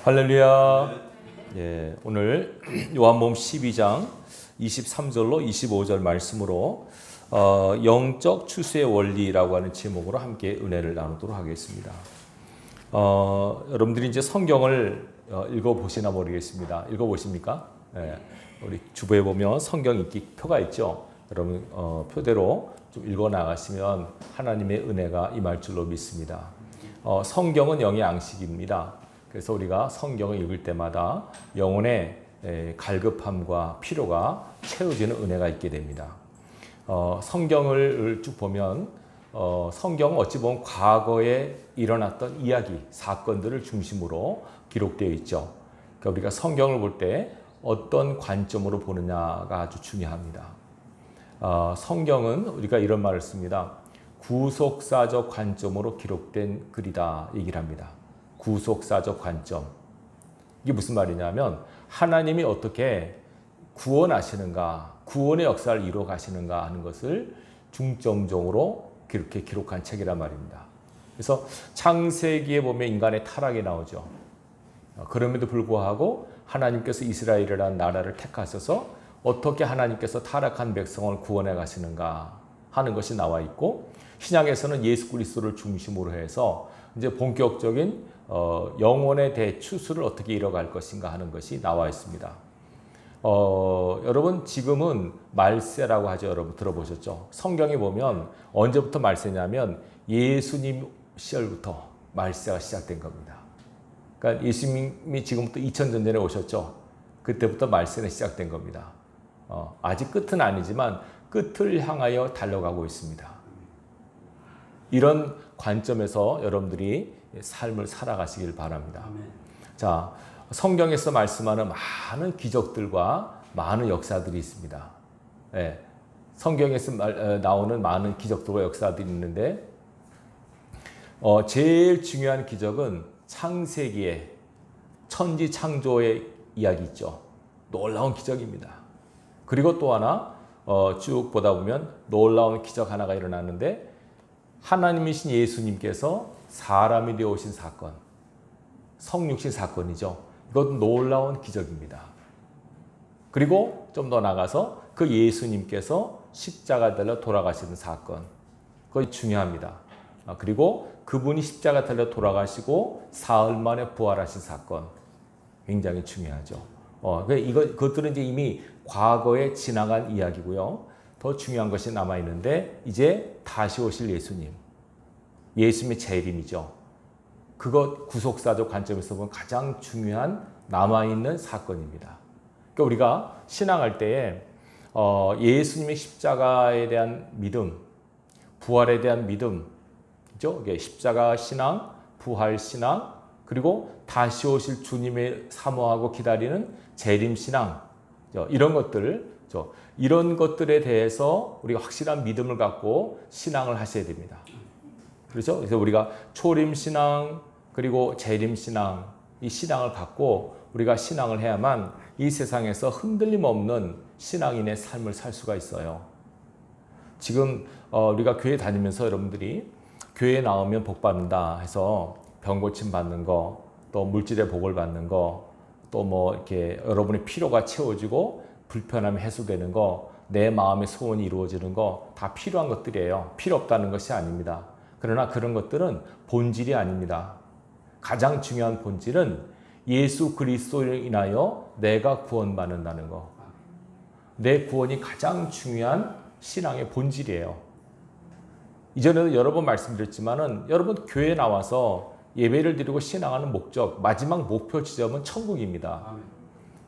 할렐루야. 예, 오늘 요한복음 12장 23절로 25절 말씀으로 영적 추수의 원리라고 하는 제목으로 함께 은혜를 나누도록 하겠습니다. 여러분들이 이제 성경을 읽어보시나 모르겠습니다. 읽어보십니까? 예, 우리 주부에 보면 성경 읽기 표가 있죠. 여러분 표대로 좀 읽어 나가시면 하나님의 은혜가 임할 줄로 믿습니다. 성경은 영의 양식입니다. 그래서 우리가 성경을 읽을 때마다 영혼의 갈급함과 필요가 채워지는 은혜가 있게 됩니다. 성경을 쭉 보면 성경은 어찌 보면 과거에 일어났던 이야기, 사건들을 중심으로 기록되어 있죠. 그러니까 우리가 성경을 볼 때 어떤 관점으로 보느냐가 아주 중요합니다. 성경은 우리가 이런 말을 씁니다. 구속사적 관점으로 기록된 글이다 얘기를 합니다. 구속사적 관점. 이게 무슨 말이냐면 하나님이 어떻게 구원하시는가, 구원의 역사를 이루어 가시는가 하는 것을 중점적으로 그렇게 기록한 책이란 말입니다. 그래서 창세기에 보면 인간의 타락이 나오죠. 그럼에도 불구하고 하나님께서 이스라엘이라는 나라를 택하셔서 어떻게 하나님께서 타락한 백성을 구원해 가시는가 하는 것이 나와 있고, 신약에서는 예수 그리스도를 중심으로 해서 이제 본격적인 영혼의 대추수를 어떻게 이뤄갈 것인가 하는 것이 나와 있습니다. 여러분 지금은 말세라고 하죠. 여러분 들어보셨죠? 성경에 보면 언제부터 말세냐면 예수님 시절부터 말세가 시작된 겁니다. 그러니까 예수님이 지금부터 2000년 전에 오셨죠. 그때부터 말세는 시작된 겁니다. 아직 끝은 아니지만 끝을 향하여 달려가고 있습니다. 이런 관점에서 여러분들이 삶을 살아가시길 바랍니다. 자, 성경에서 말씀하는 많은 기적들과 많은 역사들이 있습니다. 네, 성경에서 나오는 많은 기적들과 역사들이 있는데 제일 중요한 기적은 창세기의 천지 창조의 이야기 있죠. 놀라운 기적입니다. 그리고 또 하나 쭉 보다 보면 놀라운 기적 하나가 일어났는데, 하나님이신 예수님께서 사람이 되어 오신 사건, 성육신 사건이죠. 이것도 놀라운 기적입니다. 그리고 좀 더 나가서 그 예수님께서 십자가 달려 돌아가시는 사건, 그것이 중요합니다. 그리고 그분이 십자가 달려 돌아가시고 사흘 만에 부활하신 사건, 굉장히 중요하죠. 그것들은 이제 이미 과거에 지나간 이야기고요. 더 중요한 것이 남아있는데, 이제 다시 오실 예수님, 예수님의 재림이죠. 그것 구속사적 관점에서 보면 가장 중요한 남아있는 사건입니다. 그러니까 우리가 신앙할 때에 예수님의 십자가에 대한 믿음, 부활에 대한 믿음, 그죠? 십자가 신앙, 부활 신앙, 그리고 다시 오실 주님의 사모하고 기다리는 재림 신앙, 이런 것들에 대해서 우리가 확실한 믿음을 갖고 신앙을 하셔야 됩니다. 그렇죠? 그래서 우리가 초림 신앙 그리고 재림 신앙, 이 신앙을 갖고 우리가 신앙을 해야만 이 세상에서 흔들림 없는 신앙인의 삶을 살 수가 있어요. 지금 우리가 교회 다니면서 여러분들이 교회에 나오면 복 받는다 해서 병 고침 받는 거, 또 물질의 복을 받는 거, 또 뭐 이렇게 여러분의 필요가 채워지고 불편함이 해소되는 거, 내 마음의 소원이 이루어지는 거 다 필요한 것들이에요. 필요 없다는 것이 아닙니다. 그러나 그런 것들은 본질이 아닙니다. 가장 중요한 본질은 예수 그리스도로 인하여 내가 구원받는다는 거. 내 구원이 가장 중요한 신앙의 본질이에요. 이전에도 여러 번 말씀드렸지만은 여러분 교회에 나와서 예배를 드리고 신앙하는 목적, 마지막 목표 지점은 천국입니다.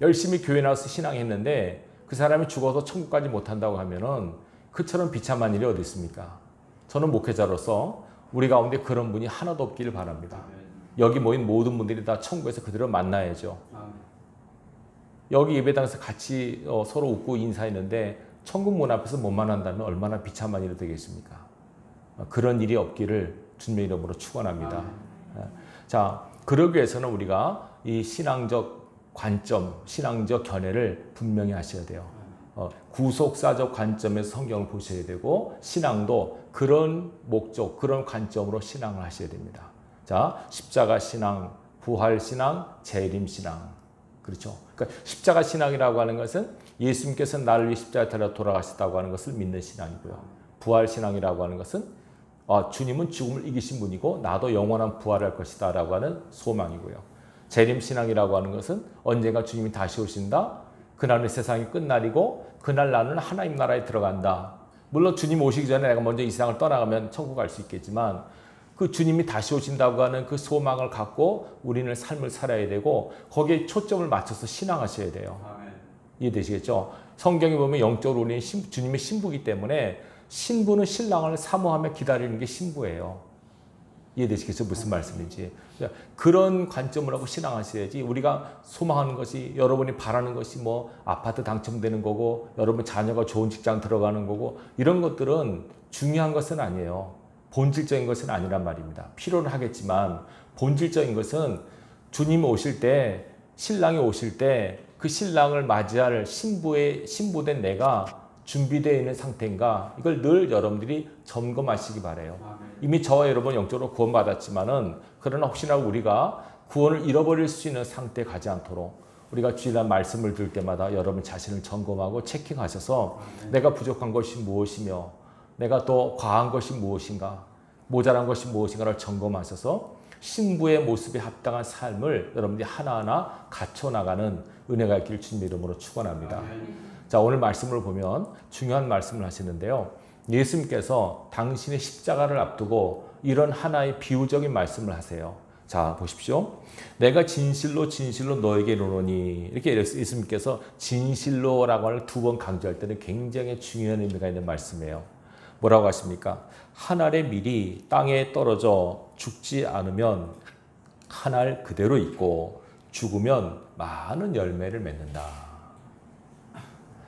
열심히 교회 나와서 신앙했는데 그 사람이 죽어서 천국까지 못한다고 하면은 그처럼 비참한 일이 어디 있습니까? 저는 목회자로서 우리 가운데 그런 분이 하나도 없기를 바랍니다. 여기 모인 모든 분들이 다 천국에서 그대로 만나야죠. 여기 예배당에서 같이 서로 웃고 인사했는데 천국 문 앞에서 못 만난다면 얼마나 비참한 일이 되겠습니까? 그런 일이 없기를 주님의 이름으로 축원합니다. 자, 그러기 위해서는 우리가 이 신앙적 관점, 신앙적 견해를 분명히 하셔야 돼요. 구속사적 관점에서 성경을 보셔야 되고, 신앙도 그런 목적, 그런 관점으로 신앙을 하셔야 됩니다. 자, 십자가 신앙, 부활신앙, 재림신앙. 그렇죠. 그러니까 십자가 신앙이라고 하는 것은 예수님께서 나를 위해 십자가에 달려 돌아가셨다고 하는 것을 믿는 신앙이고요. 부활신앙이라고 하는 것은 주님은 죽음을 이기신 분이고 나도 영원한 부활할 것이다 라고 하는 소망이고요. 재림신앙이라고 하는 것은 언젠가 주님이 다시 오신다. 그날은 세상이 끝날이고 그날 나는 하나님 나라에 들어간다. 물론 주님 오시기 전에 내가 먼저 이 세상을 떠나가면 천국 갈 수 있겠지만 그 주님이 다시 오신다고 하는 그 소망을 갖고 우리는 삶을 살아야 되고 거기에 초점을 맞춰서 신앙하셔야 돼요. 이해되시겠죠? 성경에 보면 영적으로 우리는 주님의 신부이기 때문에 신부는 신랑을 사모하며 기다리는 게 신부예요. 이해되시겠죠? 무슨 말씀인지. 그런 관점을 하고 신앙하셔야지 우리가 소망하는 것이 여러분이 바라는 것이 뭐 아파트 당첨되는 거고 여러분 자녀가 좋은 직장 들어가는 거고 이런 것들은 중요한 것은 아니에요. 본질적인 것은 아니란 말입니다. 필요는 하겠지만 본질적인 것은 주님이 오실 때 신랑이 오실 때 그 신랑을 맞이할 신부된 내가 준비되어 있는 상태인가 이걸 늘 여러분들이 점검하시기 바라요. 이미 저와 여러분 영적으로 구원받았지만은 그러나 혹시나 우리가 구원을 잃어버릴 수 있는 상태에 가지 않도록 우리가 주일날 말씀을 들을 때마다 여러분 자신을 점검하고 체킹하셔서 내가 부족한 것이 무엇이며 내가 또 과한 것이 무엇인가 모자란 것이 무엇인가를 점검하셔서 신부의 모습에 합당한 삶을 여러분들이 하나하나 갖춰나가는 은혜가 있기를 주님의 이름으로 축원합니다. 자, 오늘 말씀을 보면 중요한 말씀을 하시는데요. 예수님께서 당신의 십자가를 앞두고 이런 하나의 비유적인 말씀을 하세요. 자, 보십시오. 내가 진실로 진실로 너에게 이르노니 이렇게 예수님께서 진실로라고 하는 두 번 강조할 때는 굉장히 중요한 의미가 있는 말씀이에요. 뭐라고 하십니까? 한 알의 밀이 땅에 떨어져 죽지 않으면 한 알 그대로 있고 죽으면 많은 열매를 맺는다.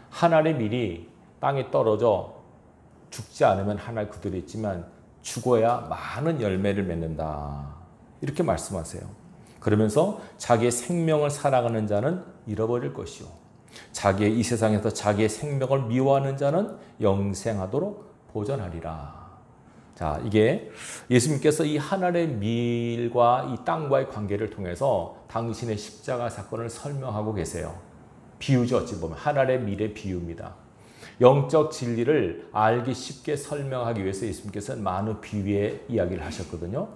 한 알의 밀이 땅에 떨어져 죽지 않으면 한 알 그대로 있지만 죽어야 많은 열매를 맺는다. 이렇게 말씀하세요. 그러면서 자기의 생명을 사랑하는 자는 잃어버릴 것이요. 자기의 이 세상에서 자기의 생명을 미워하는 자는 영생하도록 보전하리라. 자, 이게 예수님께서 이 한 알의 밀과 이 땅과의 관계를 통해서 당신의 십자가 사건을 설명하고 계세요. 비유죠. 어찌 보면 한 알의 밀의 비유입니다. 영적 진리를 알기 쉽게 설명하기 위해서 예수님께서는 많은 비유의 이야기를 하셨거든요.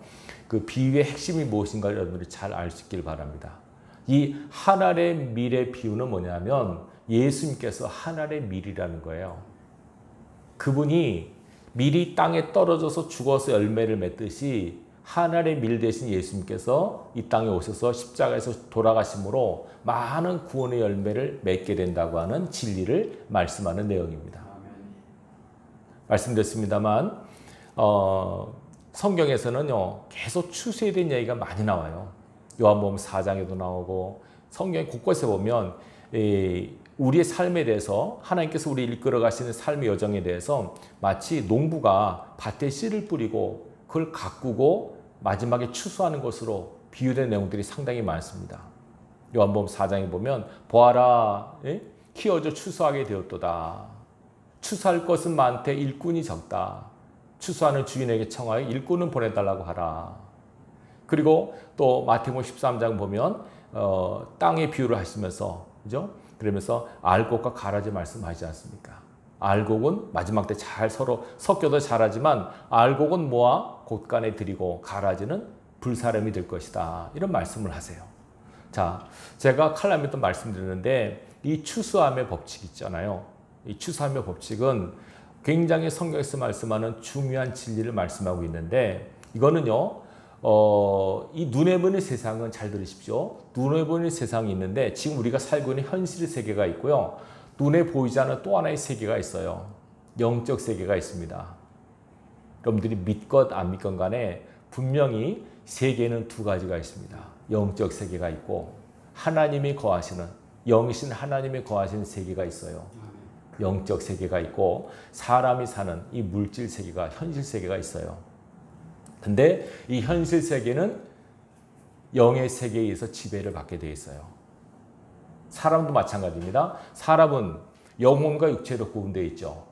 그 비유의 핵심이 무엇인가를 여러분들이 잘 알 수 있길 바랍니다. 이 한 알의 밀의 비유는 뭐냐면 예수님께서 한 알의 밀이라는 거예요. 그분이 밀이 땅에 떨어져서 죽어서 열매를 맺듯이 한 알의 밀 대신 예수님께서 이 땅에 오셔서 십자가에서 돌아가심으로 많은 구원의 열매를 맺게 된다고 하는 진리를 말씀하는 내용입니다. 말씀드렸습니다만 성경에서는요 계속 추수에 대한 얘기가 많이 나와요. 요한복음 4장에도 나오고 성경 곳곳에 보면 우리의 삶에 대해서 하나님께서 우리를 이끌어 가시는 삶의 여정에 대해서 마치 농부가 밭에 씨를 뿌리고 그걸 가꾸고 마지막에 추수하는 것으로 비유된 내용들이 상당히 많습니다. 요한복음 4장에 보면 보아라 키워져 추수하게 되었도다. 추수할 것은 많되 일꾼이 적다. 추수하는 주인에게 청하여 일꾼은 보내달라고 하라. 그리고 또 마태복음 13장 보면 땅의 비유를 하시면서 그죠? 그러면서 알곡과 가라지 말씀하지 않습니까? 알곡은 마지막 때 잘 서로 섞여도 자라지만 알곡은 모아 곳간에 들이고 가라지는 불사름이 될 것이다. 이런 말씀을 하세요. 자, 제가 칼럼에도 말씀드렸는데 이 추수함의 법칙 있잖아요. 이 추수함의 법칙은 굉장히 성경에서 말씀하는 중요한 진리를 말씀하고 있는데 이거는요. 이 눈에 보이는 세상은 잘 들으십시오. 눈에 보이는 세상이 있는데 지금 우리가 살고 있는 현실 세계가 있고요. 눈에 보이지 않는 또 하나의 세계가 있어요. 영적 세계가 있습니다. 여러분들이 믿건 안 믿건 간에 분명히 세계는 두 가지가 있습니다. 영적 세계가 있고 하나님이 거하시는 영이신 하나님이 거하시는 세계가 있어요. 영적 세계가 있고 사람이 사는 이 물질 세계가 현실 세계가 있어요. 근데 이 현실 세계는 영의 세계에 의해서 지배를 받게 되어 있어요. 사람도 마찬가지입니다. 사람은 영혼과 육체로 구분되어 있죠.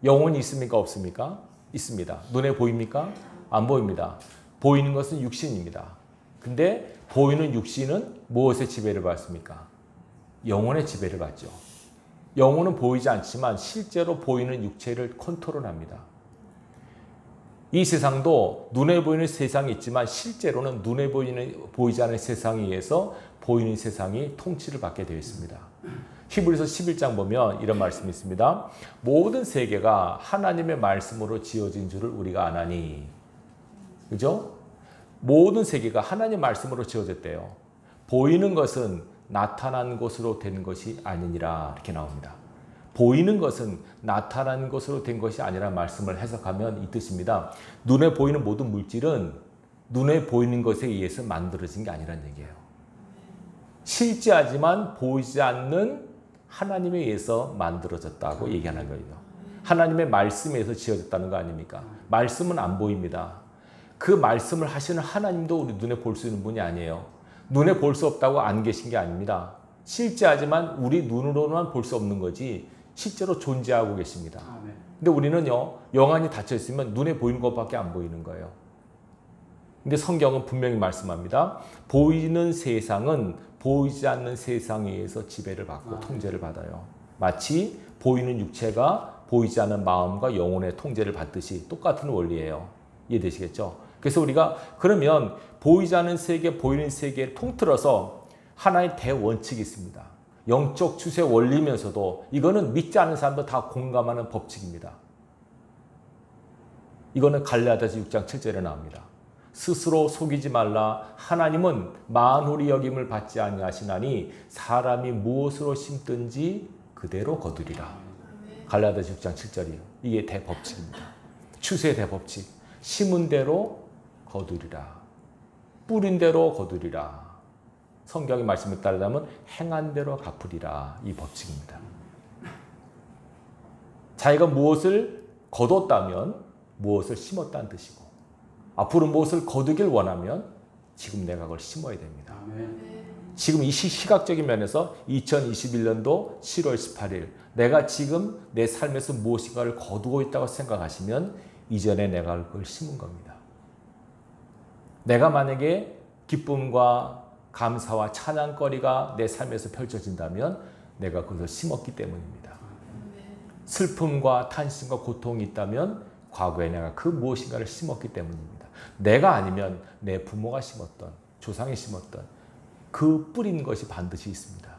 영혼이 있습니까? 없습니까? 있습니다. 눈에 보입니까? 안 보입니다. 보이는 것은 육신입니다. 근데 보이는 육신은 무엇의 지배를 받습니까? 영혼의 지배를 받죠. 영혼은 보이지 않지만 실제로 보이는 육체를 컨트롤합니다. 이 세상도 눈에 보이는 세상이 있지만 실제로는 눈에 보이지 않는 세상에 의해서 보이는 세상이 통치를 받게 되어 있습니다. 히브리서 11장 보면 이런 말씀이 있습니다. 모든 세계가 하나님의 말씀으로 지어진 줄을 우리가 아나니. 그죠? 모든 세계가 하나님의 말씀으로 지어졌대요. 보이는 것은 나타난 것으로 된 것이 아니니라 이렇게 나옵니다. 보이는 것은 나타난 것으로 된 것이 아니라 말씀을 해석하면 이 뜻입니다. 눈에 보이는 모든 물질은 눈에 보이는 것에 의해서 만들어진 게 아니란 얘기예요. 실제하지만 보이지 않는 하나님에 의해서 만들어졌다고 얘기하는 거예요. 하나님의 말씀에 의해서 지어졌다는 거 아닙니까? 말씀은 안 보입니다. 그 말씀을 하시는 하나님도 우리 눈에 볼 수 있는 분이 아니에요. 눈에 볼 수 없다고 안 계신 게 아닙니다. 실제하지만 우리 눈으로만 볼 수 없는 거지 실제로 존재하고 계십니다. 근데 우리는요, 영안이 닫혀 있으면 눈에 보이는 것밖에 안 보이는 거예요. 근데 성경은 분명히 말씀합니다. 보이는 세상은 보이지 않는 세상에 의해서 지배를 받고 통제를 받아요. 마치 보이는 육체가 보이지 않는 마음과 영혼의 통제를 받듯이 똑같은 원리예요. 이해되시겠죠? 그래서 우리가 그러면 보이지 않는 세계, 보이는 세계를 통틀어서 하나의 대원칙이 있습니다. 영적 추세 원리면서도 이거는 믿지 않는 사람도 다 공감하는 법칙입니다. 이거는 갈라디아서 6장 7절에 나옵니다. 스스로 속이지 말라. 하나님은 만홀히 여김을 받지 아니하시나니 사람이 무엇으로 심든지 그대로 거두리라. 갈라디아서 6장 7절이에요. 이게 대법칙입니다. 추세의 대법칙. 심은 대로 거두리라. 뿌린 대로 거두리라. 성경의 말씀에 따르자면 행한 대로 갚으리라. 이 법칙입니다. 자기가 무엇을 거뒀다면 무엇을 심었다는 뜻이고, 앞으로 무엇을 거두길 원하면 지금 내가 그걸 심어야 됩니다. 지금 이 시각적인 면에서 2021년도 7월 18일 내가 지금 내 삶에서 무엇인가를 거두고 있다고 생각하시면 이전에 내가 그걸 심은 겁니다. 내가 만약에 기쁨과 감사와 찬양거리가 내 삶에서 펼쳐진다면 내가 그것을 심었기 때문입니다. 슬픔과 탄심과 고통이 있다면 과거에 내가 그 무엇인가를 심었기 때문입니다. 내가 아니면 내 부모가 심었던, 조상이 심었던 그 뿌린 것이 반드시 있습니다.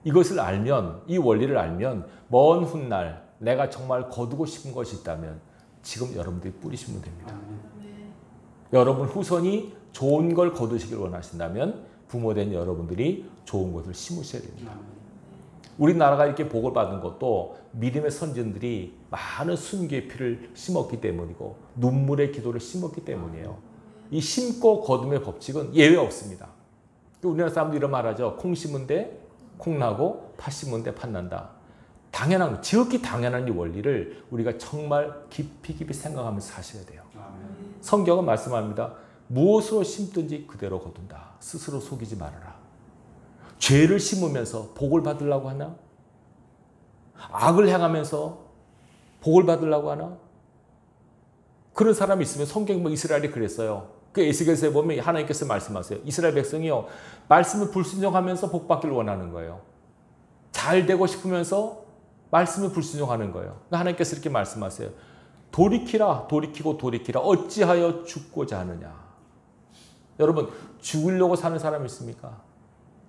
이것을 알면, 이 원리를 알면 먼 훗날 내가 정말 거두고 싶은 것이 있다면 지금 여러분들이 뿌리시면 됩니다. 여러분 후손이 좋은 걸 거두시길 원하신다면 부모된 여러분들이 좋은 것을 심으셔야 됩니다. 우리나라가 이렇게 복을 받은 것도 믿음의 선진들이 많은 순교의 피를 심었기 때문이고 눈물의 기도를 심었기 때문이에요. 이 심고 거둠의 법칙은 예외 없습니다. 우리나라 사람들이 이런 말하죠. 콩 심은 데 콩 나고 팥 심은 데 팥 난다. 당연한, 지극히 당연한 이 원리를 우리가 정말 깊이 생각하면서 사셔야 돼요. 성경은 말씀합니다. 무엇으로 심든지 그대로 거둔다. 스스로 속이지 말아라. 죄를 심으면서 복을 받으려고 하나? 악을 행하면서 복을 받으려고 하나? 그런 사람이 있으면 성경 이스라엘이 그랬어요. 그 에스겔서에 보면 하나님께서 말씀하세요. 이스라엘 백성이요, 말씀을 불순종하면서 복 받기를 원하는 거예요. 잘 되고 싶으면서 말씀을 불순종하는 거예요. 그러니까 하나님께서 이렇게 말씀하세요. 돌이키라, 돌이키고 돌이키라. 어찌하여 죽고자 하느냐. 여러분, 죽으려고 사는 사람이 있습니까?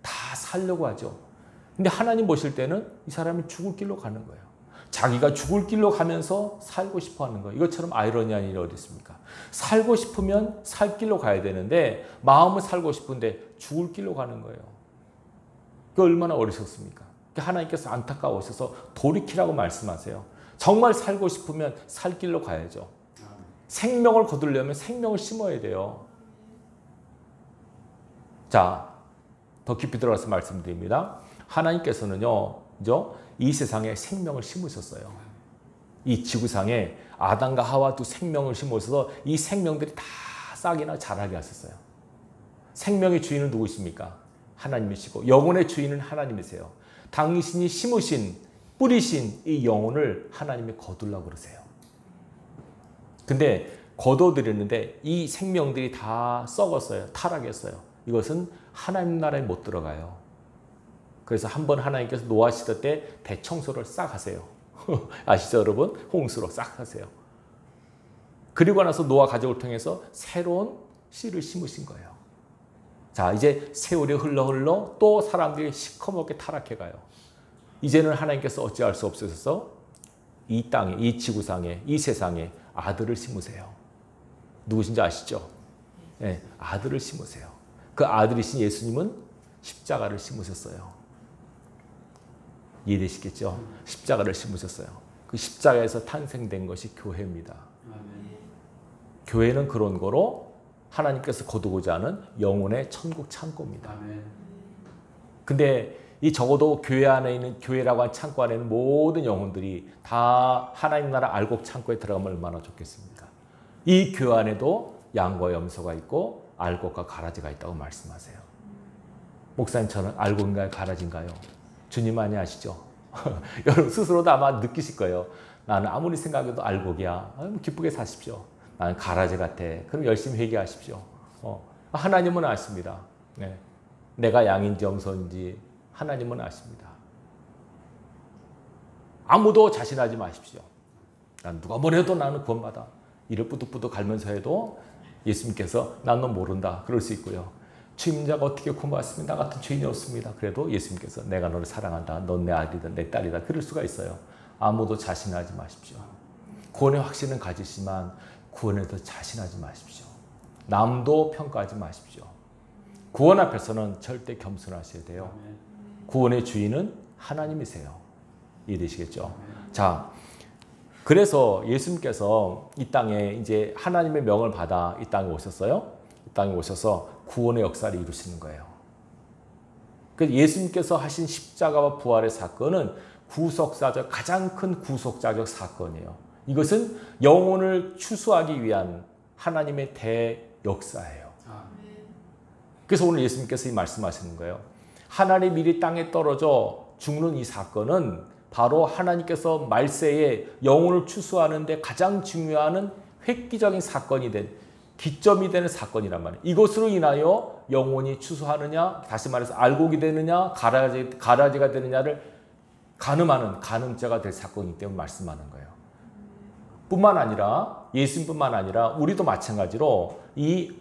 다 살려고 하죠. 근데 하나님 보실 때는 이 사람이 죽을 길로 가는 거예요. 자기가 죽을 길로 가면서 살고 싶어 하는 거예요. 이것처럼 아이러니한 일이 어디 있습니까? 살고 싶으면 살 길로 가야 되는데 마음은 살고 싶은데 죽을 길로 가는 거예요. 그게 얼마나 어리석습니까? 하나님께서 안타까우셔서 돌이키라고 말씀하세요. 정말 살고 싶으면 살 길로 가야죠. 생명을 거두려면 생명을 심어야 돼요. 자, 더 깊이 들어가서 말씀드립니다. 하나님께서는요, 이 세상에 생명을 심으셨어요. 이 지구상에 아담과 하와 두 생명을 심으셔서 이 생명들이 다 싹이나 자라게 하셨어요. 생명의 주인은 누구십니까? 하나님이시고 영혼의 주인은 하나님이세요. 당신이 심으신, 뿌리신 이 영혼을 하나님이 거두려고 그러세요. 근데 거둬들였는데 이 생명들이 다 썩었어요. 타락했어요. 이것은 하나님 나라에 못 들어가요. 그래서 한번 하나님께서 노아 시대 때 대청소를 싹 하세요. 아시죠 여러분? 홍수로 싹 하세요. 그리고 나서 노아 가족을 통해서 새로운 씨를 심으신 거예요. 자, 이제 세월이 흘러 또 사람들이 시커멓게 타락해가요. 이제는 하나님께서 어찌할 수 없으셔서 이 땅에, 이 지구상에, 이 세상에 아들을 심으세요. 누구신지 아시죠? 네, 아들을 심으세요. 그 아들이신 예수님은 십자가를 심으셨어요. 이해되시겠죠? 십자가를 심으셨어요. 그 십자가에서 탄생된 것이 교회입니다. 교회는 그런 거로 하나님께서 거두고자 하는 영혼의 천국 창고입니다. 근데 이 적어도 교회 안에 있는 교회라고 한 창고 안에 있는 모든 영혼들이 다 하나님 나라 알곡 창고에 들어가면 얼마나 좋겠습니까? 이 교회 안에도 양과 염소가 있고 알곡과 가라지가 있다고 말씀하세요. 목사님 저는 알곡인가요? 가라지인가요? 주님 많이 아시죠? 여러분 스스로도 아마 느끼실 거예요. 나는 아무리 생각해도 알곡이야. 기쁘게 사십시오. 나는 가라지 같아. 그럼 열심히 회개하십시오. 하나님은 아십니다. 네. 내가 양인지 염소인지 하나님은 아십니다. 아무도 자신하지 마십시오. 난 누가 뭐래도 나는 구원받아. 이를 뿌득뿌득 갈면서 해도 예수님께서 난 너 모른다. 그럴 수 있고요. 주임자가 어떻게 구원받습니까? 나 같은 죄인이 없습니다. 그래도 예수님께서 내가 너를 사랑한다. 넌 내 아들이다. 내 딸이다. 그럴 수가 있어요. 아무도 자신하지 마십시오. 구원의 확신은 가지시지만 구원에 더 자신하지 마십시오. 남도 평가하지 마십시오. 구원 앞에서는 절대 겸손하셔야 돼요. 구원의 주인은 하나님이세요. 이해되시겠죠? 자, 그래서 예수님께서 이 땅에 이제 하나님의 명을 받아 이 땅에 오셨어요. 이 땅에 오셔서 구원의 역사를 이루시는 거예요. 그래서 예수님께서 하신 십자가와 부활의 사건은 구속사적 가장 큰 구속자적 사건이에요. 이것은 영혼을 추수하기 위한 하나님의 대역사예요. 그래서 오늘 예수님께서 이 말씀하시는 거예요. 하나님 일이 땅에 떨어져 죽는 이 사건은 바로 하나님께서 말세에 영혼을 추수하는 데 가장 중요한 획기적인 사건이 된 기점이 되는 사건이란 말이에요. 이것으로 인하여 영혼이 추수하느냐, 다시 말해서 알곡이 되느냐, 가라지가 되느냐를 가늠하는 가늠죄가 될 사건이기 때문에 말씀하는 거예요. 뿐만 아니라 예수님뿐만 아니라 우리도 마찬가지로 이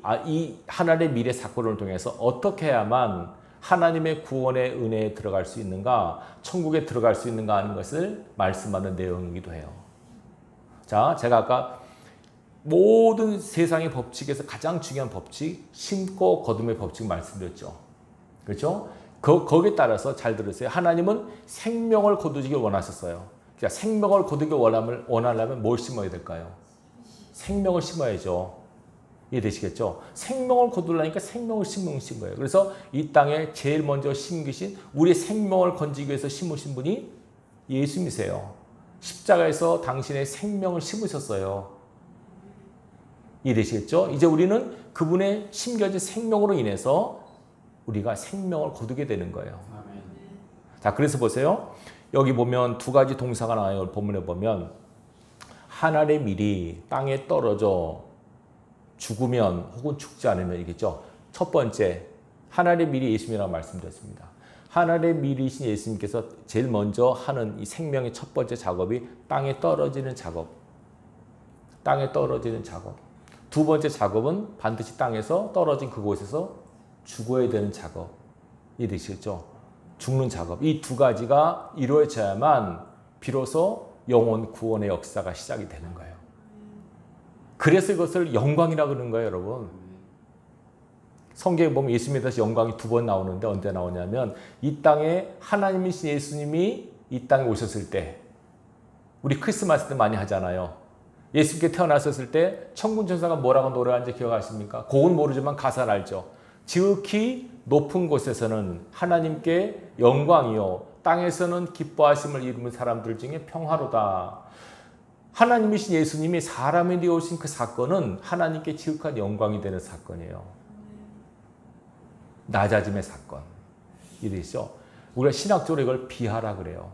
하나님의 미래 사건을 통해서 어떻게 해야만 하나님의 구원의 은혜에 들어갈 수 있는가, 천국에 들어갈 수 있는가 하는 것을 말씀하는 내용이기도 해요. 자, 제가 아까 모든 세상의 법칙에서 가장 중요한 법칙, 심고 거둠의 법칙 말씀드렸죠. 그렇죠? 거기에 따라서 잘 들으세요. 하나님은 생명을 거두기를 원하셨어요. 그러니까 생명을 거두기 원하려면 뭘 심어야 될까요? 생명을 심어야죠. 이해되시겠죠? 생명을 거두려니까 생명을 심으신 거예요. 그래서 이 땅에 제일 먼저 심기신 우리의 생명을 건지기 위해서 심으신 분이 예수님이세요. 십자가에서 당신의 생명을 심으셨어요. 이해되시겠죠? 이제 우리는 그분의 심겨진 생명으로 인해서 우리가 생명을 거두게 되는 거예요. 자, 그래서 보세요. 여기 보면 두 가지 동사가 나와요. 본문에 보면 하나님의 밀이 땅에 떨어져 죽으면 혹은 죽지 않으면 이겠죠. 첫 번째, 하나님의 밀이 예수님이라고 말씀드렸습니다. 하나님의 밀이신 예수님께서 제일 먼저 하는 이 생명의 첫 번째 작업이 땅에 떨어지는 작업. 땅에 떨어지는 작업. 두 번째 작업은 반드시 땅에서 떨어진 그곳에서 죽어야 되는 작업. 이해되시겠죠? 죽는 작업. 이 두 가지가 이루어져야만 비로소 영혼 구원의 역사가 시작이 되는 거예요. 그래서 이것을 영광이라고 그러는 거예요, 여러분. 성경에 보면 예수님에 대해서 영광이 두 번 나오는데 언제 나오냐면 이 땅에 하나님이신 예수님이 이 땅에 오셨을 때, 우리 크리스마스 때 많이 하잖아요. 예수님께 태어나셨을 때 천군천사가 뭐라고 노래하는지 기억하십니까? 곡은 모르지만 가사를 알죠. 지극히 높은 곳에서는 하나님께 영광이요 땅에서는 기뻐하심을 이루는 사람들 중에 평화로다. 하나님이신 예수님이 사람이 되어 오신 그 사건은 하나님께 지극한 영광이 되는 사건이에요. 낮아짐의 사건. 이해되시죠? 우리가 신학적으로 이걸 비하라 그래요.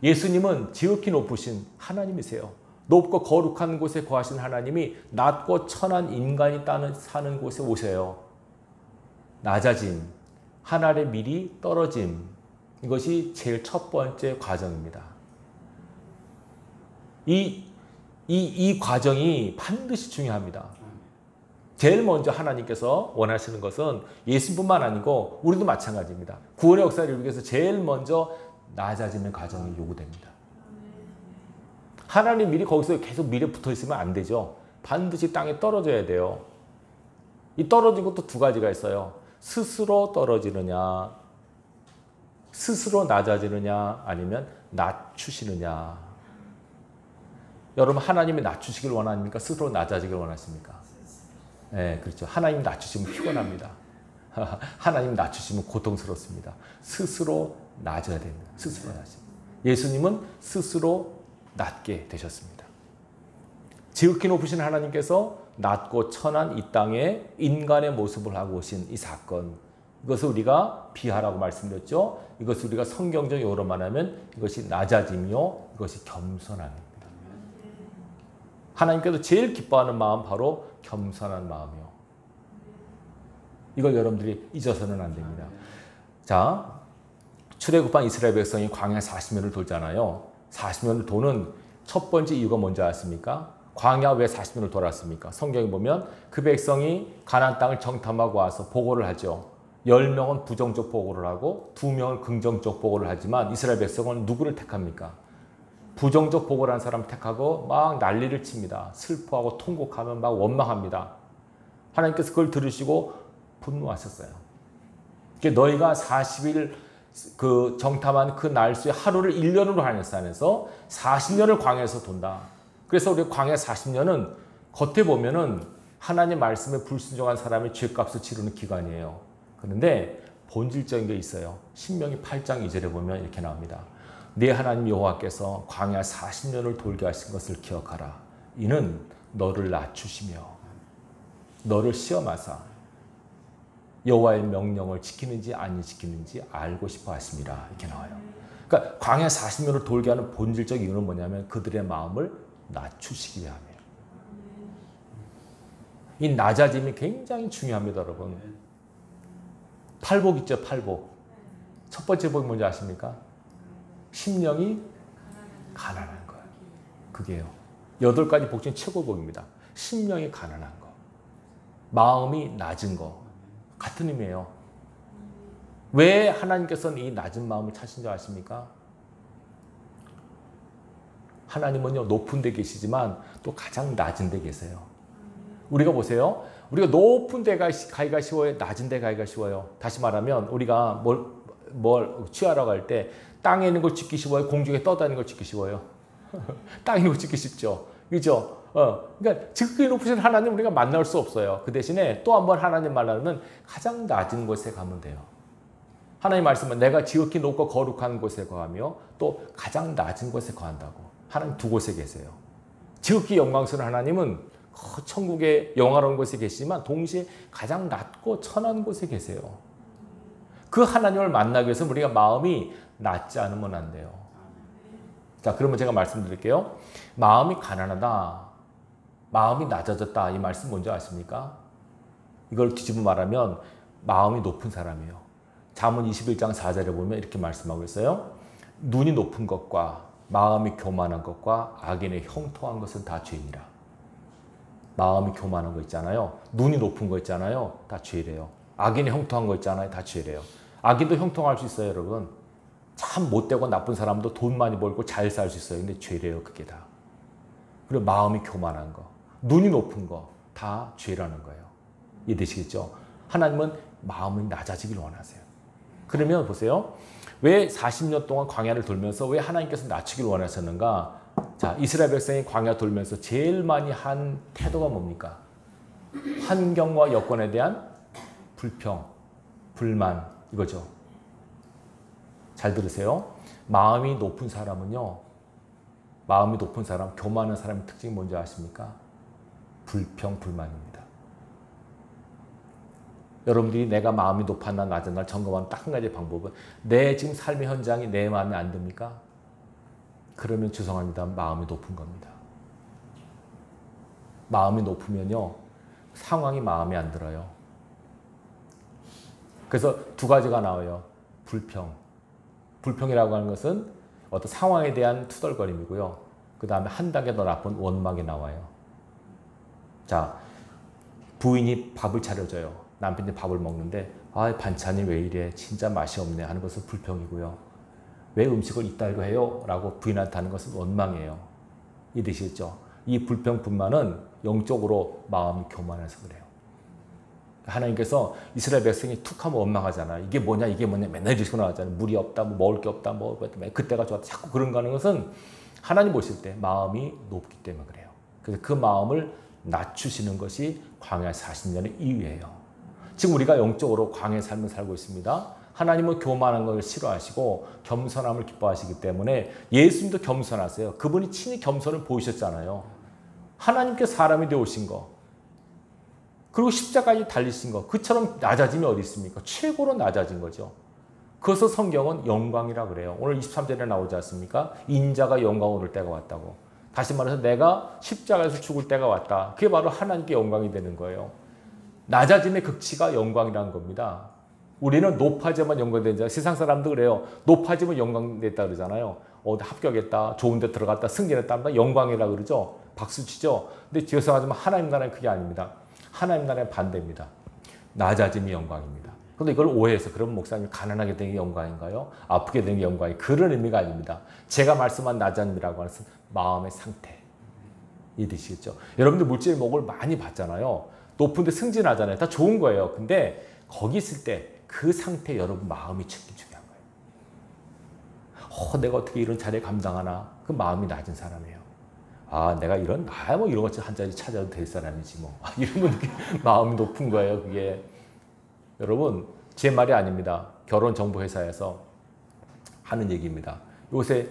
예수님은 지극히 높으신 하나님이세요. 높고 거룩한 곳에 거하신 하나님이 낮고 천한 인간이 사는 곳에 오세요. 낮아짐, 하늘의 밀이 떨어짐. 이것이 제일 첫 번째 과정입니다. 이 과정이 반드시 중요합니다. 제일 먼저 하나님께서 원하시는 것은 예수뿐만 아니고 우리도 마찬가지입니다. 구원의 역사를 이루기 위해서 제일 먼저 낮아짐의 과정이 요구됩니다. 하나님 밀이 거기서 계속 밀에 붙어 있으면 안 되죠. 반드시 땅에 떨어져야 돼요. 이 떨어진 것도 두 가지가 있어요. 스스로 떨어지느냐, 스스로 낮아지느냐, 아니면 낮추시느냐. 여러분, 하나님이 낮추시길 원하십니까? 스스로 낮아지길 원하십니까? 네, 그렇죠. 하나님 낮추시면 피곤합니다. 하나님 낮추시면 고통스럽습니다. 스스로 낮아야 됩니다. 스스로 낮습니다. 예수님은 스스로 낮게 되셨습니다. 지극히 높으신 하나님께서 낮고 천한 이 땅에 인간의 모습을 하고 오신 이 사건, 이것을 우리가 비하라고 말씀드렸죠. 이것을 우리가 성경적 용어로 말하면 이것이 낮아짐이요, 이것이 겸손함입니다. 하나님께서 제일 기뻐하는 마음 바로 겸손한 마음이요. 이걸 여러분들이 잊어서는 안 됩니다. 자, 출애굽한 이스라엘 백성이 광야 40년을 돌잖아요. 40년을 도는 첫 번째 이유가 뭔지 아십니까? 광야 왜 40년을 돌았습니까? 성경에 보면 그 백성이 가나안 땅을 정탐하고 와서 보고를 하죠. 10명은 부정적 보고를 하고 2명은 긍정적 보고를 하지만 이스라엘 백성은 누구를 택합니까? 부정적 보고를 한 사람을 택하고 막 난리를 칩니다. 슬퍼하고 통곡하면 막 원망합니다. 하나님께서 그걸 들으시고 분노하셨어요. 너희가 40일 그 정탐한 그 날수의 하루를 1년으로 하면서 40년을 광야에서 돈다. 그래서 우리 광야 40년은 겉에 보면은 하나님 말씀에 불순종한 사람의 죄값을 치르는 기간이에요. 그런데 본질적인 게 있어요. 신명기 8장 2절에 보면 이렇게 나옵니다. 네 하나님 여호와께서 광야 40년을 돌게 하신 것을 기억하라. 이는 너를 낮추시며 너를 시험하사 여호와의 명령을 지키는지 아니 지키는지 알고 싶어 하심이라. 이렇게 나와요. 그러니까 광야 40년을 돌게 하는 본질적 이유는 뭐냐면 그들의 마음을 낮추시기 위함이에요. 이 낮아짐이 굉장히 중요합니다, 여러분. 팔복 있죠, 팔복. 첫 번째 복이 뭔지 아십니까? 심령이 가난한 거예요. 그게요. 8가지 복 중에 최고 복입니다. 심령이 가난한 거. 마음이 낮은 거. 같은 의미예요. 왜 하나님께서는 이 낮은 마음을 찾으신 줄 아십니까? 하나님은요, 높은 데 계시지만 또 가장 낮은 데 계세요. 우리가 보세요. 우리가 높은 데 가기가 쉬워요? 낮은 데 가기가 쉬워요? 다시 말하면 우리가 뭘 취하러 갈 때 땅에 있는 걸 짓기 쉬워요? 공중에 떠다니는 걸 짓기 쉬워요? 땅에 있는 걸 짓기 쉽죠. 그죠? 그러니까 지극히 높으신 하나님 우리가 만날 수 없어요. 그 대신에 또 한 번 하나님 만나면 가장 낮은 곳에 가면 돼요. 하나님 말씀은 내가 지극히 높고 거룩한 곳에 거하며 또 가장 낮은 곳에 거한다고. 하나님 두 곳에 계세요. 지극히 영광스러운 하나님은 천국의 영화로운 곳에 계시지만 동시에 가장 낮고 천한 곳에 계세요. 그 하나님을 만나기 위해서 우리가 마음이 낮지 않으면 안 돼요. 자, 그러면 제가 말씀드릴게요. 마음이 가난하다, 마음이 낮아졌다, 이 말씀 뭔지 아십니까? 이걸 뒤집어 말하면 마음이 높은 사람이에요. 잠언 21장 4절에 보면 이렇게 말씀하고 있어요. 눈이 높은 것과 마음이 교만한 것과 악인의 형통한 것은 다 죄이니라. 마음이 교만한 거 있잖아요. 눈이 높은 거 있잖아요. 다 죄래요. 악인의 형통한 거 있잖아요. 다 죄래요. 악인도 형통할 수 있어요, 여러분. 참 못되고 나쁜 사람도 돈 많이 벌고 잘 살 수 있어요. 근데 죄래요, 그게 다. 그리고 마음이 교만한 거, 눈이 높은 거, 다 죄라는 거예요. 이해되시겠죠? 하나님은 마음이 낮아지길 원하세요. 그러면 보세요. 왜 40년 동안 광야를 돌면서 왜 하나님께서 낮추길 원하셨는가? 자, 이스라엘 백성이 광야 돌면서 제일 많이 한 태도가 뭡니까? 환경과 여건에 대한 불평, 불만, 이거죠. 잘 들으세요. 마음이 높은 사람은요, 마음이 높은 사람, 교만한 사람의 특징이 뭔지 아십니까? 불평, 불만입니다. 여러분들이 내가 마음이 높았나 낮았나 점검하는 딱 한 가지 방법은 내 지금 삶의 현장이 내 마음에 안 듭니까? 그러면 죄송합니다. 마음이 높은 겁니다. 마음이 높으면요. 상황이 마음에 안 들어요. 그래서 두 가지가 나와요. 불평. 불평이라고 하는 것은 어떤 상황에 대한 투덜거림이고요. 그 다음에 한 단계 더 나쁜 원망이 나와요. 자, 부인이 밥을 차려줘요. 남편이 밥을 먹는데 아, 반찬이 왜 이래? 진짜 맛이 없네 하는 것은 불평이고요. 왜 음식을 이따위로 해요? 라고 부인한테 하는 것은 원망이에요. 이해되시겠죠? 이 불평, 분만은 영적으로 마음이 교만해서 그래요. 하나님께서 이스라엘 백성이 툭 하면 원망하잖아요. 이게 뭐냐, 이게 뭐냐, 맨날 이러시고 나왔잖아요. 물이 없다, 뭐 먹을 게 없다, 뭐 그때가 좋았다. 자꾸 그런 거 하는 것은 하나님 보실 때 마음이 높기 때문에 그래요. 그래서 그 마음을 낮추시는 것이 광야 40년의 이유예요. 지금 우리가 영적으로 광야의 삶을 살고 있습니다. 하나님은 교만한 걸 싫어하시고 겸손함을 기뻐하시기 때문에 예수님도 겸손하세요. 그분이 친히 겸손을 보이셨잖아요. 하나님께 사람이 되어오신 거. 그리고 십자가에 달리신 거. 그처럼 낮아짐이 어디 있습니까? 최고로 낮아진 거죠. 그래서 성경은 영광이라 그래요. 오늘 23절에 나오지 않습니까? 인자가 영광 오를 때가 왔다고. 다시 말해서 내가 십자가에서 죽을 때가 왔다. 그게 바로 하나님께 영광이 되는 거예요. 낮아짐의 극치가 영광이라는 겁니다. 우리는 높아지면 영광되잖아요. 세상 사람도 그래요. 높아지면 영광됐다 그러잖아요. 합격했다, 좋은 데 들어갔다, 승진했다, 영광이라 그러죠. 박수 치죠. 근데 죄송하지만 하나님 나라는 그게 아닙니다. 하나님 나라의 반대입니다. 낮아짐이 영광입니다. 그런데 이걸 오해해서 그럼 목사님 가난하게 되는 게 영광인가요? 아프게 되는 게 영광이 그런 의미가 아닙니다. 제가 말씀한 낮아짐이라고 하는 것은 마음의 상태. 이해되시겠죠? 여러분들 물질 목을 많이 받잖아요. 높은데 승진하잖아요. 다 좋은 거예요. 근데 거기 있을 때 그 상태 여러분 마음이 제일 중요한 거예요. 내가 어떻게 이런 자리에 감당하나? 그 마음이 낮은 사람이에요. 아, 내가 이런 것 한 자리 찾아도 될 사람이지 뭐. 이러면 마음이 높은 거예요, 그게. 여러분, 제 말이 아닙니다. 결혼정보회사에서 하는 얘기입니다. 요새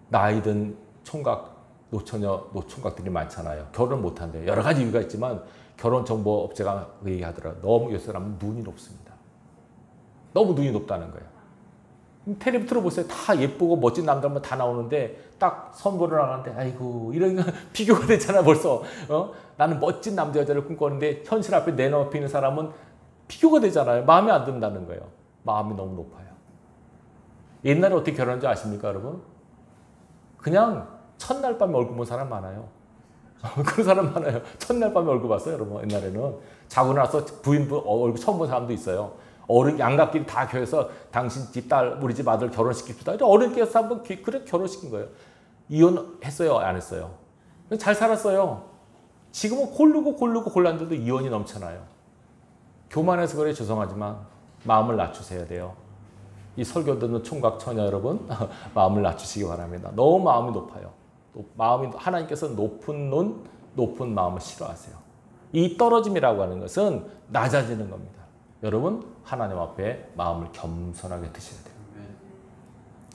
나이 든 총각, 노총각들이 많잖아요. 결혼 못 한대요. 여러 가지 이유가 있지만 결혼정보업체가 그 얘기하더라고요. 너무 요 사람은 눈이 높습니다. 너무 눈이 높다는 거예요. 텔레비 틀어보세요. 다 예쁘고 멋진 남자만 다 나오는데 딱 선거를 하는데 아이고 이런 비교가 되잖아 벌써. 나는 멋진 남자 여자를 꿈꾸는데 현실 앞에 내놓는 사람은 비교가 되잖아요. 마음에 안 든다는 거예요. 마음이 너무 높아요. 옛날에 어떻게 결혼한 줄 아십니까 여러분? 그냥 첫날 밤에 얼굴 본 사람 많아요. 그런 사람 많아요. 첫날 밤에 얼굴 봤어요 여러분. 옛날에는 자고 나서 부인 얼굴 처음 본 사람도 있어요. 어른 양가끼리 다 교회에서 당신 집 딸, 우리 집 아들 결혼시킵시다. 어른께서 한번 그래 결혼시킨 거예요. 이혼했어요, 안 했어요? 잘 살았어요. 지금은 고르고 골랐는데도 이혼이 넘쳐나요. 교만해서 그래 죄송하지만 마음을 낮추셔야 돼요. 이 설교 듣는 총각 처녀 여러분 마음을 낮추시기 바랍니다. 너무 마음이 높아요. 마음이 하나님께서 높은 눈, 높은 마음을 싫어하세요. 이 떨어짐이라고 하는 것은 낮아지는 겁니다. 여러분 하나님 앞에 마음을 겸손하게 드셔야 돼요.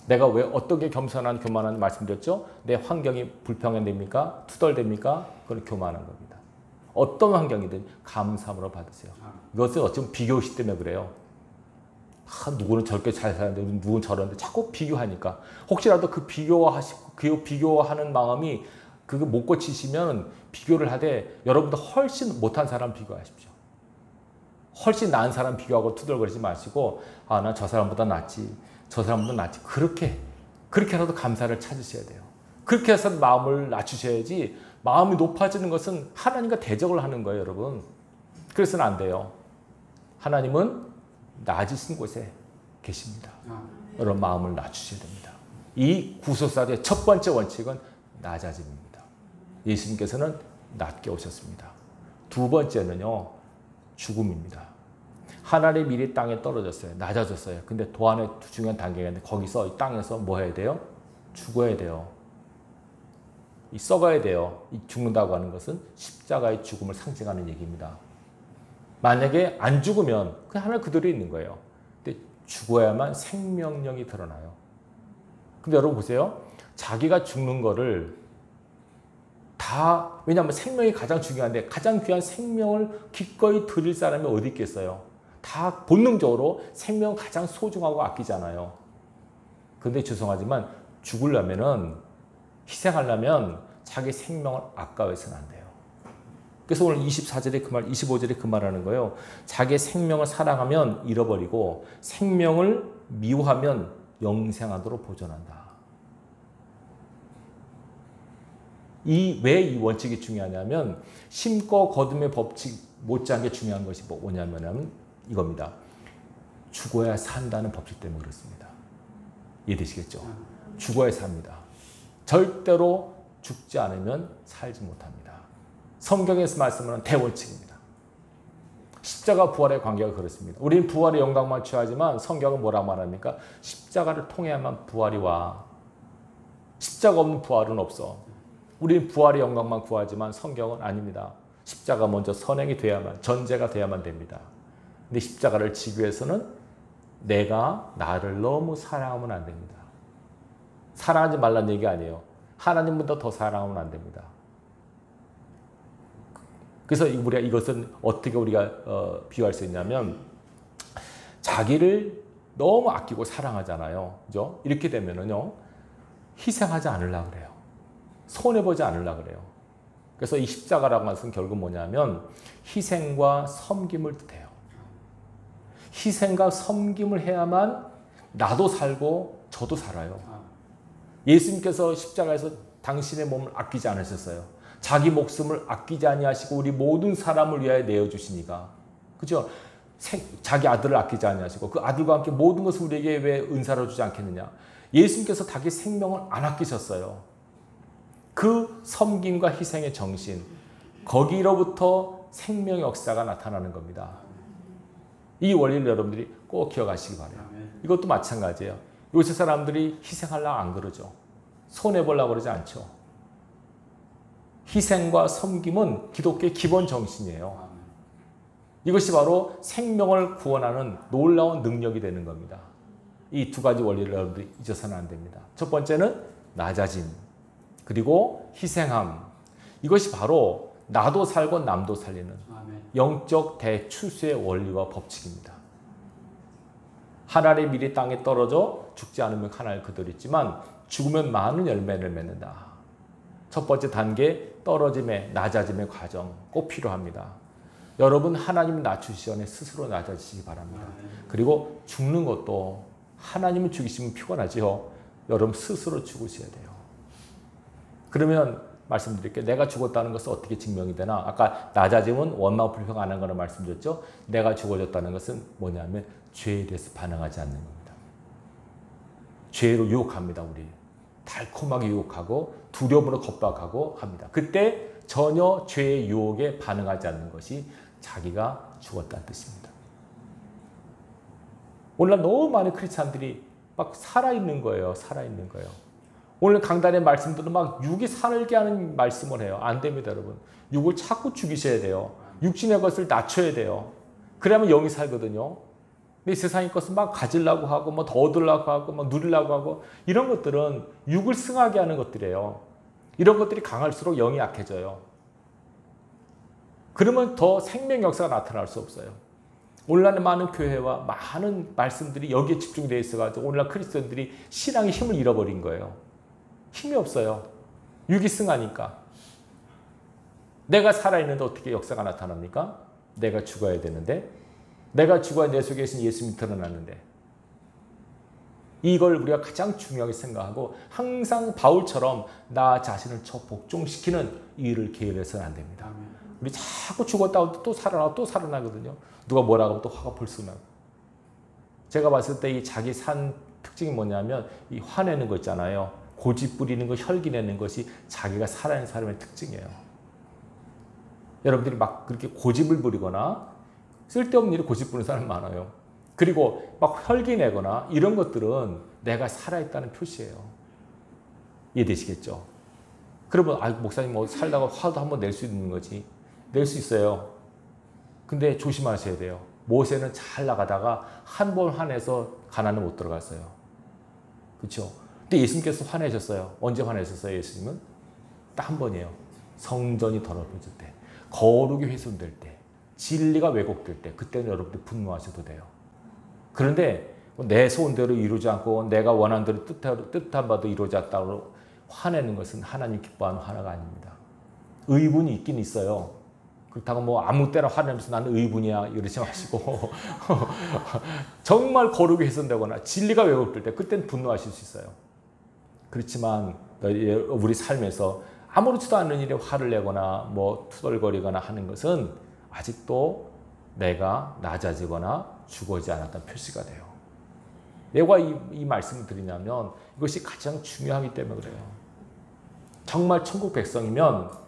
내가 왜 어떻게 겸손한 교만한 말씀드렸죠? 내 환경이 불평행됩니까? 투덜됩니까? 그건 교만한 겁니다. 어떤 환경이든 감사함으로 받으세요. 이것은 어쩌면 비교의식 때문에 그래요. 누구는 저렇게 잘 사는데 누구는 저런데 자꾸 비교하니까 혹시라도 그 비교하는 마음이 그거 못 고치시면 비교를 하되 여러분도 훨씬 못한 사람 비교하십시오. 훨씬 나은 사람 비교하고 투덜거리지 마시고 아, 난 저 사람보다 낫지. 저 사람보다 낫지. 그렇게라도 감사를 찾으셔야 돼요. 그렇게 해서 마음을 낮추셔야지 마음이 높아지는 것은 하나님과 대적을 하는 거예요, 여러분. 그래서는 안 돼요. 하나님은 낮으신 곳에 계십니다. 여러분 마음을 낮추셔야 됩니다. 이 구속사의 첫 번째 원칙은 낮아짐입니다. 예수님께서는 낮게 오셨습니다. 두 번째는요. 죽음입니다. 하나님의 미리 땅에 떨어졌어요. 낮아졌어요. 근데 또 하나의 중요한 단계가 있는데 거기서 이 땅에서 뭐 해야 돼요? 죽어야 돼요. 썩어야 돼요. 이 죽는다고 하는 것은 십자가의 죽음을 상징하는 얘기입니다. 만약에 안 죽으면 그냥 하늘 그대로 있는 거예요. 근데 죽어야만 생명력이 드러나요. 근데 여러분 보세요. 자기가 죽는 거를 왜냐하면 생명이 가장 중요한데 가장 귀한 생명을 기꺼이 드릴 사람이 어디 있겠어요? 다 본능적으로 생명은 가장 소중하고 아끼잖아요. 그런데 죄송하지만 죽으려면은 희생하려면 자기 생명을 아까워해서는 안 돼요. 그래서 오늘 24절에 그 말, 25절에 그 말하는 거예요. 자기의 생명을 사랑하면 잃어버리고 생명을 미워하면 영생하도록 보존한다. 왜 이 원칙이 중요하냐면 심고 거둠의 법칙 못지않게 중요한 것이 뭐냐면 이겁니다. 죽어야 산다는 법칙 때문에 그렇습니다. 이해되시겠죠? 죽어야 삽니다. 절대로 죽지 않으면 살지 못합니다. 성경에서 말씀하는 대원칙입니다. 십자가 부활의 관계가 그렇습니다. 우리는 부활의 영광만 취하지만 성경은 뭐라고 말합니까? 십자가를 통해야만 부활이 와. 십자가 없는 부활은 없어. 우리는 부활의 영광만 구하지만 성경은 아닙니다. 십자가 먼저 선행이 돼야만, 전제가 돼야만 됩니다. 근데 십자가를 지기 위해서는 내가 나를 너무 사랑하면 안 됩니다. 사랑하지 말라는 얘기 아니에요. 하나님보다 더 사랑하면 안 됩니다. 그래서 우리가 이것은 어떻게 우리가 비유할 수 있냐면 자기를 너무 아끼고 사랑하잖아요. 그죠? 이렇게 되면은요, 희생하지 않으려고 그래요. 손해보지 않으려고 그래요. 그래서 이 십자가라고 하는 것은 결국 뭐냐면 희생과 섬김을 뜻해요. 희생과 섬김을 해야만 나도 살고 저도 살아요. 예수님께서 십자가에서 당신의 몸을 아끼지 않으셨어요. 자기 목숨을 아끼지 아니하시고 우리 모든 사람을 위하여 내어주시니까. 그죠? 자기 아들을 아끼지 아니하시고 그 아들과 함께 모든 것을 우리에게 왜 은사로 주지 않겠느냐. 예수님께서 자기 생명을 안 아끼셨어요. 그 섬김과 희생의 정신, 거기로부터 생명의 역사가 나타나는 겁니다. 이 원리를 여러분들이 꼭 기억하시기 바라요. 이것도 마찬가지예요. 요새 사람들이 희생하려고 안 그러죠. 손해보려고 그러지 않죠. 희생과 섬김은 기독교의 기본 정신이에요. 이것이 바로 생명을 구원하는 놀라운 능력이 되는 겁니다. 이 두 가지 원리를 여러분들이 잊어서는 안 됩니다. 첫 번째는 낮아짐, 그리고 희생함. 이것이 바로 나도 살고 남도 살리는 영적 대추수의 원리와 법칙입니다. 한 알의 밀이 땅에 떨어져 죽지 않으면 한 알 그대로 있지만 죽으면 많은 열매를 맺는다. 첫 번째 단계, 떨어짐의 낮아짐의 과정 꼭 필요합니다. 여러분 하나님 낮추시기 전에 스스로 낮아지시기 바랍니다. 그리고 죽는 것도 하나님을 죽이시면 피곤하지요. 여러분 스스로 죽으셔야 돼요. 그러면 말씀드릴게요. 내가 죽었다는 것은 어떻게 증명이 되나? 아까 낮아짐은 원망 불평 안 한 거라 말씀드렸죠. 내가 죽어졌다는 것은 뭐냐면 죄에 대해서 반응하지 않는 겁니다. 죄로 유혹합니다. 우리 달콤하게 유혹하고 두려움으로 겁박하고 합니다. 그때 전혀 죄의 유혹에 반응하지 않는 것이 자기가 죽었다는 뜻입니다. 오늘날 너무 많은 크리스찬들이 막 살아있는 거예요. 살아있는 거예요. 오늘 강단의 말씀들은 막 육이 살게 하는 말씀을 해요. 안 됩니다, 여러분. 육을 자꾸 죽이셔야 돼요. 육신의 것을 낮춰야 돼요. 그래야만 영이 살거든요. 근데 세상의 것은 막 가지려고 하고, 뭐 더 얻으려고 하고, 막 누리려고 하고, 이런 것들은 육을 승하게 하는 것들이에요. 이런 것들이 강할수록 영이 약해져요. 그러면 더 생명 역사가 나타날 수 없어요. 오늘날 많은 교회와 많은 말씀들이 여기에 집중되어 있어가지고 오늘날 크리스천들이 신앙의 힘을 잃어버린 거예요. 힘이 없어요. 육이 승하니까. 내가 살아있는데 어떻게 역사가 나타납니까? 내가 죽어야 되는데, 내가 죽어야 내 속에 계신 예수님이 드러나는데, 이걸 우리가 가장 중요하게 생각하고 항상 바울처럼 나 자신을 복종시키는 일을 게을러서는 안 됩니다. 우리 자꾸 죽었다고 또 살아나고 또 살아나거든요. 누가 뭐라고 하면 또 화가 불쑥 나고. 제가 봤을 때 이 자기 산 특징이 뭐냐면 이 화내는 거 있잖아요. 고집 부리는 거, 혈기 내는 것이 자기가 살아있는 사람의 특징이에요. 여러분들이 막 그렇게 고집을 부리거나 쓸데없는 일에 고집 부리는 사람 많아요. 그리고 막 혈기 내거나 이런 것들은 내가 살아있다는 표시예요. 이해되시겠죠? 그러면 목사님 뭐 살다가 화도 한번 낼 수 있는 거지. 낼 수 있어요. 근데 조심하셔야 돼요. 모세는 잘 나가다가 한 번 화내서 가나안에 못 들어갔어요. 그렇죠? 근데 예수님께서 화내셨어요. 언제 화내셨어요, 예수님은? 딱 한 번이에요. 성전이 더럽혀질 때, 거룩이 훼손될 때, 진리가 왜곡될 때, 그때는 여러분들 분노하셔도 돼요. 그런데 내 소원대로 이루지 않고 내가 원하는 대로 뜻한 바도 이루어지 않다고 화내는 것은 하나님 기뻐하는 화가 아닙니다. 의분이 있긴 있어요. 그렇다고 뭐 아무 때나 화내면서 나는 의분이야 이러지 마시고 정말 거룩이 훼손되거나 진리가 왜곡될 때 그때는 분노하실 수 있어요. 그렇지만 우리 삶에서 아무렇지도 않은 일에 화를 내거나 뭐 투덜거리거나 하는 것은 아직도 내가 낮아지거나 죽어지지 않았다는 표시가 돼요. 내가 이 말씀을 드리냐면 이것이 가장 중요하기 때문에 그래요. 정말 천국 백성이면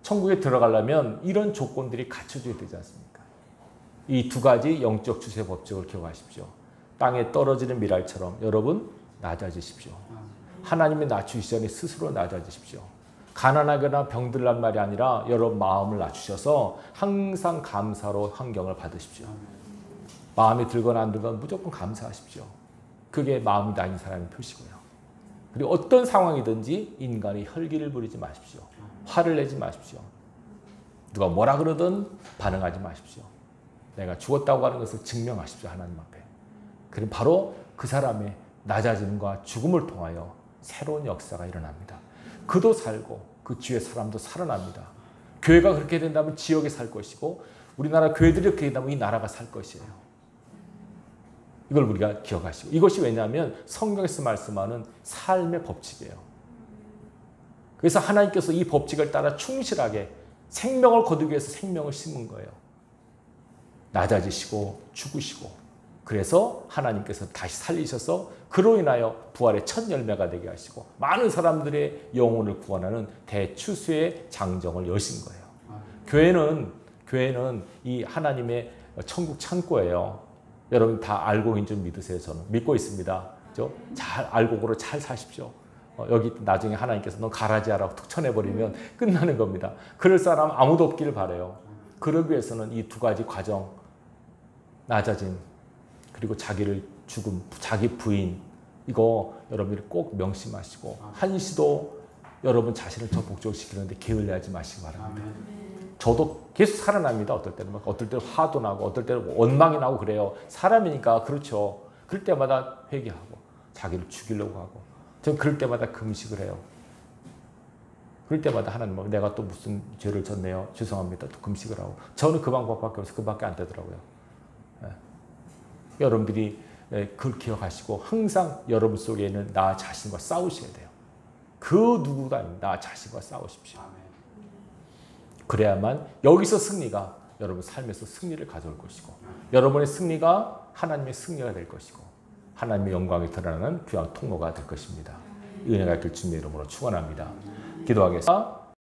천국에 들어가려면 이런 조건들이 갖춰져야 되지 않습니까? 이 두 가지 영적 주세 법칙을 기억하십시오. 땅에 떨어지는 미랄처럼 여러분 낮아지십시오. 하나님의 낮추시기 전에 스스로 낮아지십시오. 가난하거나 병들란 말이 아니라 여러분 마음을 낮추셔서 항상 감사로 환경을 받으십시오. 마음이 들거나 안 들거나 무조건 감사하십시오. 그게 마음이 낮은 사람의 표시고요. 그리고 어떤 상황이든지 인간이 혈기를 부리지 마십시오. 화를 내지 마십시오. 누가 뭐라 그러든 반응하지 마십시오. 내가 죽었다고 하는 것을 증명하십시오. 하나님 앞에. 그럼 바로 그 사람의 낮아짐과 죽음을 통하여 새로운 역사가 일어납니다. 그도 살고 그 주위의 사람도 살아납니다. 교회가 그렇게 된다면 지역에 살 것이고 우리나라 교회들이 그렇게 된다면 이 나라가 살 것이에요. 이걸 우리가 기억하시고 이것이 왜냐하면 성경에서 말씀하는 삶의 법칙이에요. 그래서 하나님께서 이 법칙을 따라 충실하게 생명을 거두기 위해서 생명을 심은 거예요. 낮아지시고 죽으시고 그래서 하나님께서 다시 살리셔서 그로 인하여 부활의 첫 열매가 되게 하시고 많은 사람들의 영혼을 구원하는 대추수의 장정을 여신 거예요. 교회는 이 하나님의 천국 창고예요. 여러분 다 알고 있는 줄 믿으세요. 저는 믿고 있습니다. 그렇죠? 잘 알고 잘 사십시오. 여기 나중에 하나님께서 너 가라지하라고 툭 쳐내버리면 끝나는 겁니다. 그럴 사람 아무도 없기를 바라요. 그러기 위해서는 이 두 가지 과정, 낮아짐 그리고 자기를 죽음, 자기 부인 이거 여러분들이 꼭 명심하시고 한시도 여러분 자신을 더 복종시키는데 게을리하지 마시기 바랍니다. 저도 계속 살아납니다. 어떨 때는 화도 나고 어떨 때는 원망이 나고 그래요. 사람이니까 그렇죠. 그럴 때마다 회개하고 자기를 죽이려고 하고 전 그럴 때마다 금식을 해요. 그럴 때마다 하나님 내가 또 무슨 죄를 졌네요. 죄송합니다. 또 금식을 하고 저는 그 방법밖에 없어서 그밖에 안 되더라고요. 예. 여러분들이 그걸 기억하시고 항상 여러분 속에 있는 나 자신과 싸우셔야 돼요. 그 누구도 아닙니다. 나 자신과 싸우십시오. 그래야만 여기서 승리가 여러분 삶에서 승리를 가져올 것이고 여러분의 승리가 하나님의 승리가 될 것이고 하나님의 영광이 드러나는 귀한 통로가 될 것입니다. 은혜가 될 주님의 이름으로 축원합니다. 기도하겠습니다.